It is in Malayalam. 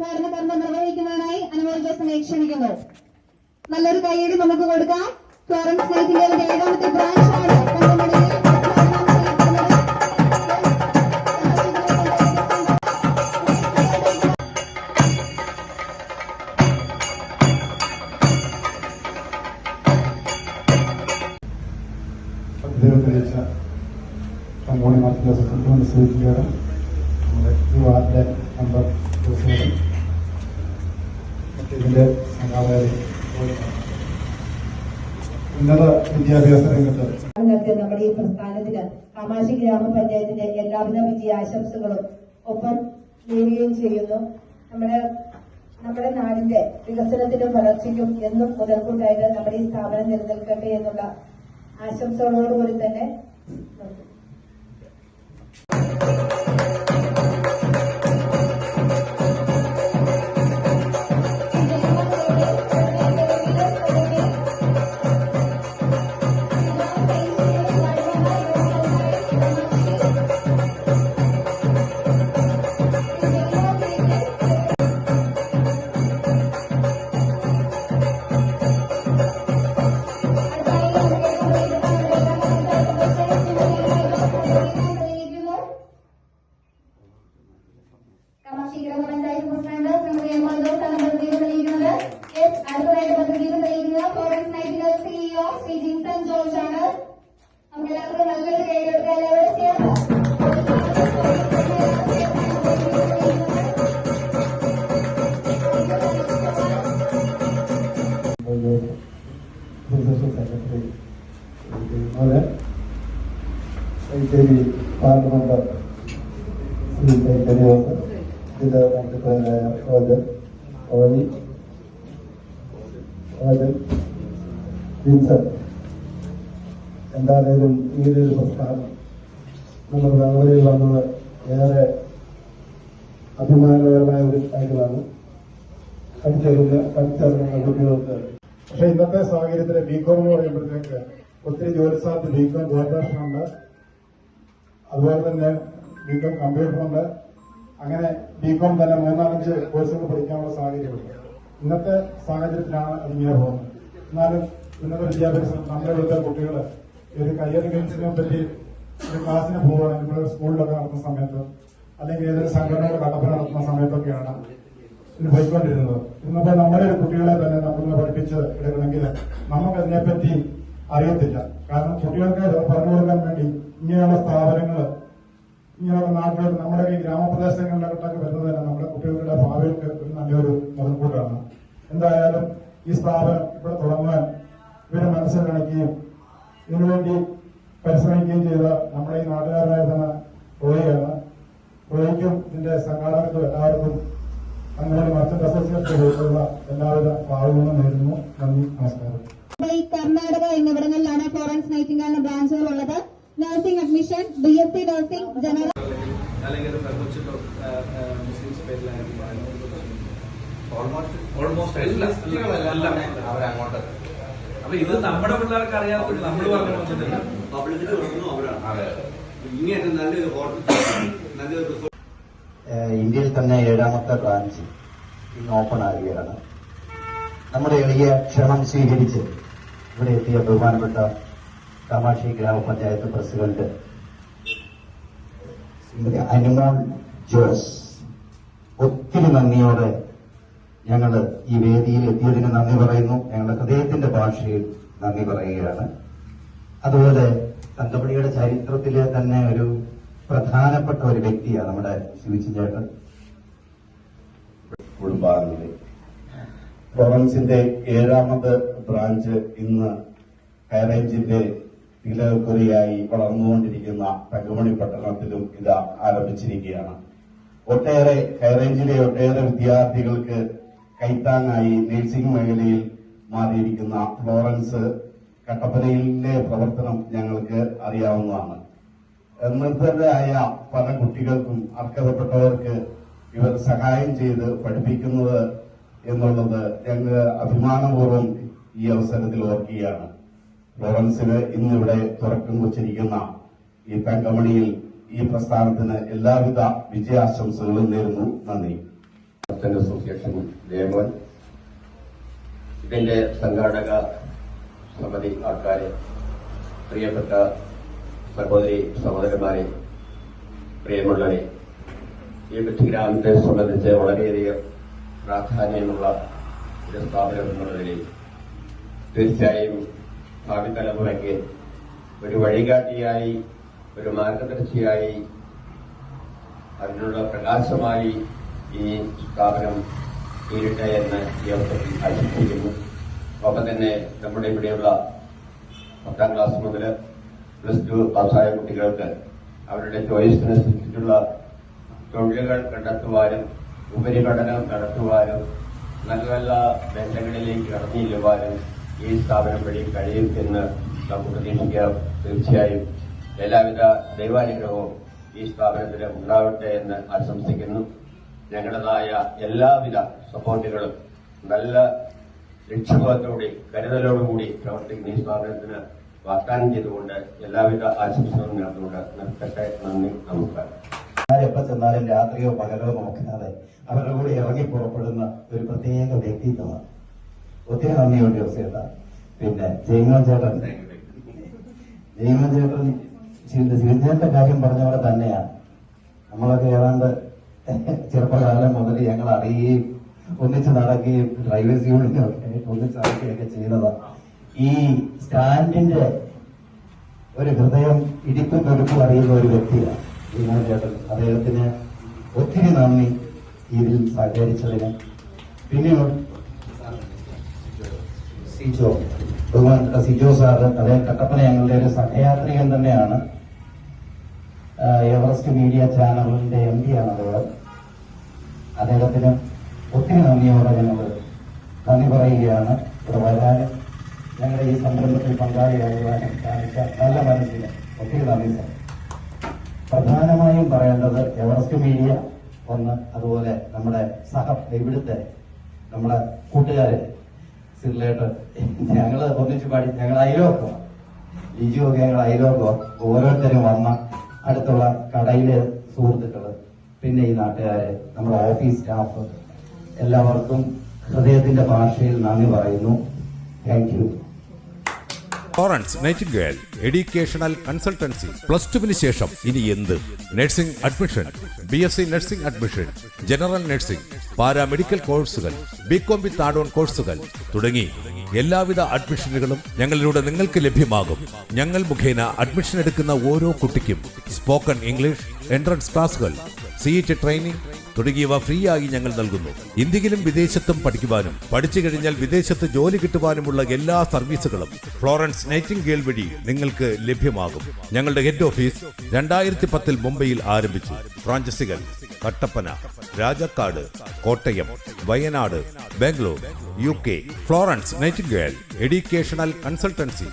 ഉദ്ഘാടന കർമ്മം നിർവഹിക്കുന്നതിനായി അനുമോൾ ജോസിനെ ക്ഷണിക്കുന്നു. നല്ലൊരു കൈയടി നമുക്ക് കൊടുക്കാം. ഫ്ലോറൻസ് നൈറ്റിംഗേലിന്റെ 7ാമത്തെ ബ്രാഞ്ചാണ് തങ്കമണിയിൽ തങ്കമണി മാർച്ചിന്റെ സെക്രട്ടറി സ്വീകരിക്കുകയാണ്. നമ്മുടെ ഈ വാർഡിലെ നമ്പർ ഇതിന്റെ സംഘാടകരെ ഉന്നത വിദ്യാഭ്യാസ രംഗത്ത് നമ്മുടെ ഈ പ്രസ്ഥാനത്തിന് കാമാക്ഷി ഗ്രാമപഞ്ചായത്തിന്റെ എല്ലാവിധ വിജയാശംസകളും ഒപ്പം നേരുകയും ചെയ്യുന്നു. നമ്മുടെ നാടിന്റെ വികസനത്തിനും വളർച്ചയ്ക്കും എന്നും മുതൽക്കൂട്ടായിട്ട് നമ്മുടെ ഈ സ്ഥാപനം നിലനിൽക്കട്ടെ എന്നുള്ള ആശംസകളോടുകൂടി തന്നെ സെക്രട്ടറി ഐശ്വരി പാർലമെന്റ് ശ്രീ കൈകരിയോസ് ജില്ലാ മന്ത്രിമാരായ ഓലി വിൻസൻ. എന്തായാലും ഈ ഒരു പ്രസ്ഥാനം നമ്മൾ തലമുറയിൽ വന്നത് ഏറെ അഭിമാനകരമായ ഒരു കാര്യമാണ്. പഠിച്ചിറങ്ങുന്ന കുട്ടികൾക്ക് പക്ഷെ ഇന്നത്തെ സാഹചര്യത്തിൽ ബികോം എന്ന് പറയുമ്പോഴത്തേക്ക് ഒത്തിരി ജോലി സാധ്യത ബികോം കോർപ്പറേഷൻ ഉണ്ട്, അതുപോലെ തന്നെ ബികോം കമ്പ്യൂട്ടർ ഉണ്ട്. അങ്ങനെ ബികോം തന്നെ 3-4 കോഴ്സുകൾ പഠിക്കാനുള്ള സാഹചര്യമുണ്ട്. ഇന്നത്തെ സാഹചര്യത്തിലാണ് അതിങ്ങനെ പോകുന്നത്. എന്നാലും ഉന്നത വിദ്യാഭ്യാസം നമ്മുടെ ഇവിടുത്തെ കുട്ടികൾ ഒരു കരിയർ ഗെയിംസിനെ പറ്റി ഒരു ക്ലാസ്സിന് പോവുകയാണെങ്കിൽ നമ്മുടെ സ്കൂളിലൊക്കെ നടത്തുന്ന സമയത്ത് അല്ലെങ്കിൽ ഏതൊരു സംഘടനയുടെ കടപ്പ നടത്തുന്ന സമയത്തൊക്കെയാണ് ഇത് പോയിക്കൊണ്ടിരുന്നത്. ഇന്നിപ്പോ നമ്മുടെ കുട്ടികളെ തന്നെ നമ്മളെ പഠിപ്പിച്ച് എടുക്കണമെങ്കിൽ നമുക്കതിനെപ്പറ്റി അറിയത്തില്ല. കാരണം കുട്ടികൾക്ക് പറഞ്ഞു കൊടുക്കാൻ വേണ്ടി ഇങ്ങനെയുള്ള സ്ഥാപനങ്ങൾ ഇങ്ങനെയുള്ള നാട്ടിലോട്ട് നമ്മുടെ ഈ ഗ്രാമപ്രദേശങ്ങളിലോട്ടൊക്കെ വരുന്നത് തന്നെ നമ്മുടെ കുട്ടികളുടെ ഭാവികൾക്ക് ഒരു നല്ലൊരു മുതൽക്കൂട്ടാണ്. എന്തായാലും ഈ സ്ഥാപനം ഇവിടെ തുടങ്ങാൻ ഇവരെ മനസ്സിൽ കാണിക്കുകയും ഇതിനുവേണ്ടി പരിശ്രമിക്കുകയും ചെയ്ത നമ്മുടെ ഈ നാട്ടുകാരനായിരുന്ന റോയിയാണ്. റോയിക്കും ഇതിന്റെ സംഘാടകർക്കും എല്ലാവർക്കും അങ്ങനെ മർച്ചന്റ് അസോസിയേഷനുള്ള എല്ലാവിധ ഭാവങ്ങളും നേരുന്നു. നന്ദി, നമസ്കാരം. കർണാടക എന്നിവിടങ്ങളിലാണ് ഫ്ലോറൻസ് നൈറ്റിംഗേലിന്റെ ബ്രാഞ്ചുകൾ ഉള്ളത്. Nursing admission, BSc nursing, general അപ്പൊ ഇത് നമ്മുടെ പിള്ളേർക്ക് അറിയാത്ത നമ്മൾ പറഞ്ഞു വെച്ചിട്ടില്ല. ഇന്ത്യയിൽ തന്നെ 7ാമത്തെ ബ്രാഞ്ച് ഇന്ന് ഓപ്പൺ ആകുകയാണ്. നമ്മുടെ എളിയ ക്ഷണം സ്വീകരിച്ച് ഇവിടെ എത്തിയ ബഹുമാനപ്പെട്ട കാമാക്ഷി ഗ്രാമപഞ്ചായത്ത് പ്രസിഡന്റ് അനുമോൾ ജോസ്, ഒത്തിരി നന്ദിയോടെ ഞങ്ങൾ ഈ വേദിയിൽ എത്തിയതിന് നന്ദി പറയുന്നു. ഞങ്ങളുടെ ഹൃദയത്തിന്റെ ഭാഷയിൽ നന്ദി പറയുകയാണ്. അതുപോലെ തങ്കമണിയുടെ ചരിത്രത്തിലെ തന്നെ ഒരു പ്രധാനപ്പെട്ട ഒരു വ്യക്തിയാണ് നമ്മുടെ ശിവച്ചൻ ചേട്ടൻ. കുടുംബാംഗങ്ങളെ, ഫ്ലോറൻസിന്റെ 7ാമത് ബ്രാഞ്ച് ഇന്ന് ഹൈറേഞ്ചിന്റെ തിലകുറിയായി വളർന്നുകൊണ്ടിരിക്കുന്ന തങ്കമണി പട്ടണത്തിലും ഇത് ആരംഭിച്ചിരിക്കുകയാണ്. ഒട്ടേറെ ഹൈറേഞ്ചിലെ ഒട്ടേറെ വിദ്യാർത്ഥികൾക്ക് കൈത്താങ്ങായി നഴ്സിംഗ് മേഖലയിൽ മാറിയിരിക്കുന്ന ഫ്ലോറൻസ് കട്ടപ്പനയിലെ പ്രവർത്തനം ഞങ്ങൾക്ക് അറിയാവുന്നതാണ്. നിർദ്ധരായ പല കുട്ടികൾക്കും അർഹതപ്പെട്ടവർക്ക് ഇവർ സഹായം ചെയ്ത് പഠിപ്പിക്കുന്നത് എന്നുള്ളത് ഞങ്ങൾ അഭിമാനപൂർവ്വം ഈ അവസരത്തിൽ ഓർക്കുകയാണ്. ഫ്ലോറൻസിന് ഇന്നിവിടെ തുറക്കം കുറിച്ചിരിക്കുന്ന ഈ തങ്കമണിയിൽ ഈ പ്രസ്ഥാനത്തിന് എല്ലാവിധ വിജയാശംസകളും നേരുന്നു. നന്ദി. അസോസിയേഷൻ ദേവൻ, ഇതിന്റെ സംഘാടക സമിതി ആൾക്കാരെ, പ്രിയപ്പെട്ട സഹോദരി സഹോദരന്മാരെ, പ്രിയമുള്ളവരെ, ഈ കൊച്ചു ഗ്രാമത്തെ സംബന്ധിച്ച് വളരെയധികം പ്രാധാന്യമുള്ള ഒരു സ്ഥാപനം എന്നുള്ള നിലയിൽ തീർച്ചയായും ഭാവി തലമുറയ്ക്ക് ഒരു വഴികാട്ടിയായി, ഒരു മാർഗദർശിയായി, അതിനുള്ള പ്രകാശമായി ഈ സ്ഥാപനം തീരട്ടെ എന്ന് ഈ അവസരത്തിൽ ആശംസിക്കുന്നു. ഒപ്പം തന്നെ നമ്മുടെ ഇവിടെയുള്ള 10ാം ക്ലാസ് മുതൽ +2 പാസ്സായ കുട്ടികൾക്ക് അവരുടെ ചോയ്സിനനുസരിച്ചിട്ടുള്ള തൊഴിലുകൾ കണ്ടെത്തുവാനും ഉപരിപഠനം നടത്തുവാനും നല്ല നല്ല ബന്ധങ്ങളിലേക്ക് കടന്നു ചെല്ലുവാനും ഈ സ്ഥാപനം വഴി കഴിയും എന്ന് നമുക്ക് പ്രതീക്ഷിക്കാം. തീർച്ചയായും എല്ലാവിധ ദൈവാനുഗ്രഹവും ഈ സ്ഥാപനത്തിന് ഉണ്ടാവട്ടെ എന്ന് ആശംസിക്കുന്നു. ഞങ്ങളുടേതായ എല്ലാവിധ സപ്പോർട്ടുകളും നല്ല ലക്ഷ്യബോധത്തോടെ കരുതലോടുകൂടി പ്രവർത്തിക്കുന്ന ഈ സ്ഥാപനത്തിന് വാഗ്ദാനം ചെയ്തുകൊണ്ട് എല്ലാവിധ ആശംസകളും നേർന്നുകൊണ്ട് നിർത്തട്ടെ. നന്ദി, നമസ്കാരം. എപ്പോൾ ചെന്നാലും രാത്രിയോ പകലോ നോക്കാതെ അവരുടെ കൂടെ ഇറങ്ങി പുറപ്പെടുന്ന ഒരു പ്രത്യേക വ്യക്തിത്വമാണ്. ഒത്തിരി നന്ദിയുണ്ട് ജോസേട്ടാ. പിന്നെ ജയ്മോൻ ചേട്ടൻ ശിവജയന്റെ കാര്യം പറഞ്ഞ പോലെ തന്നെയാണ്. നമ്മളൊക്കെ ഏതാണ്ട് ചെറുപ്പകാലം മുതൽ ഞങ്ങൾ അറിയുകയും ഒന്നിച്ച് നടക്കുകയും ഡ്രൈവേഴ്സ് യൂണിയനും ഒക്കെ ഒന്നിച്ച് നടക്കുകയൊക്കെ ചെയ്യുന്നതാണ്. ഈ സ്റ്റാൻഡിന്റെ ഒരു ഹൃദയം ഇടിപ്പും തുടുപ്പും അറിയുന്ന ഒരു വ്യക്തിയാണ് ജയ്മോൻ ചേട്ടൻ. അദ്ദേഹത്തിന് ഒത്തിരി നന്ദി ഇതിൽ സഹകരിച്ചതിന്. പിന്നെ ബഹുമാനപ്പെട്ട സിജോ സാറ്, അദ്ദേഹം കട്ടപ്പന ഞങ്ങളുടെ ഒരു സഹയാത്രികൻ തന്നെയാണ്. എവറസ്റ്റ് മീഡിയ ചാനലിന്റെ MD ആണ് അദ്ദേഹം. അദ്ദേഹത്തിന് ഒത്തിരി നന്ദിയോടെ ഞങ്ങൾ നന്ദി പറയുകയാണ്. ഇവിടെ വരാനും ഞങ്ങളുടെ ഈ സംരംഭത്തിൽ പങ്കാളിയാകുവാനും കാണിച്ച നല്ല മനസ്സിന് ഒത്തിരി നന്ദി സാർ. പ്രധാനമായും പറയേണ്ടത് എവറസ്റ്റ് മീഡിയ ഒന്ന്, അതുപോലെ നമ്മുടെ ഇവിടുത്തെ നമ്മുടെ കൂട്ടുകാരെ സിറിലേട്ട് ഞങ്ങൾ ഒന്നിച്ച് പാടി, ഞങ്ങൾ അയലോക്കോ ലിജു ഒക്കെ ഞങ്ങൾ അയലോക്കോ ഓരോരുത്തരും വന്ന അടുത്തുള്ള കടയിലെ സുഹൃത്തുക്കള്, പിന്നെ ഈ നാട്ടുകാര്, നമ്മുടെ ഓഫീസ് സ്റ്റാഫ്, എല്ലാവർക്കും ഹൃദയത്തിന്റെ ഭാഷയിൽ നന്ദി പറയുന്നു. Thank you. Florence Nightingale educational consultancy. +2 ശേഷം ഇനി എന്ത്? Nursing admission, BSc nursing admission, general nursing, paramedical കോഴ്സുകൾ, BCom വിത്ത് ആഡ് ഓൺ കോഴ്സുകൾ തുടങ്ങി എല്ലാവിധ അഡ്മിഷനുകളും ഞങ്ങളിലൂടെ നിങ്ങൾക്ക് ലഭ്യമാകും. ഞങ്ങൾ മുഖേന അഡ്മിഷൻ എടുക്കുന്ന ഓരോ കുട്ടിക്കും സ്പോക്കൺ ഇംഗ്ലീഷ്, എൻട്രൻസ് ക്ലാസുകൾ, CET ട്രെയിനിംഗ് തുടങ്ങിയവ ഫ്രീ ആയി ഞങ്ങൾ നൽകുന്നു. ഇന്ത്യയിലും വിദേശത്തും പഠിക്കുവാനും പഠിച്ചു കഴിഞ്ഞാൽ വിദേശത്ത് ജോലി കിട്ടുവാനുമുള്ള എല്ലാ സർവീസുകളും ഫ്ലോറൻസ് നൈറ്റിംഗേൽ വഴി നിങ്ങൾക്ക് ലഭ്യമാകും. ഞങ്ങളുടെ ഹെഡ് ഓഫീസ് 2010 മുംബൈയിൽ ആരംഭിച്ചു. ഫ്രാഞ്ചൈസികൾ Kattappana, Rajakkad, Kottayam, Wayanad, Bangalore, UK. Florence Nightingale educational consultancy.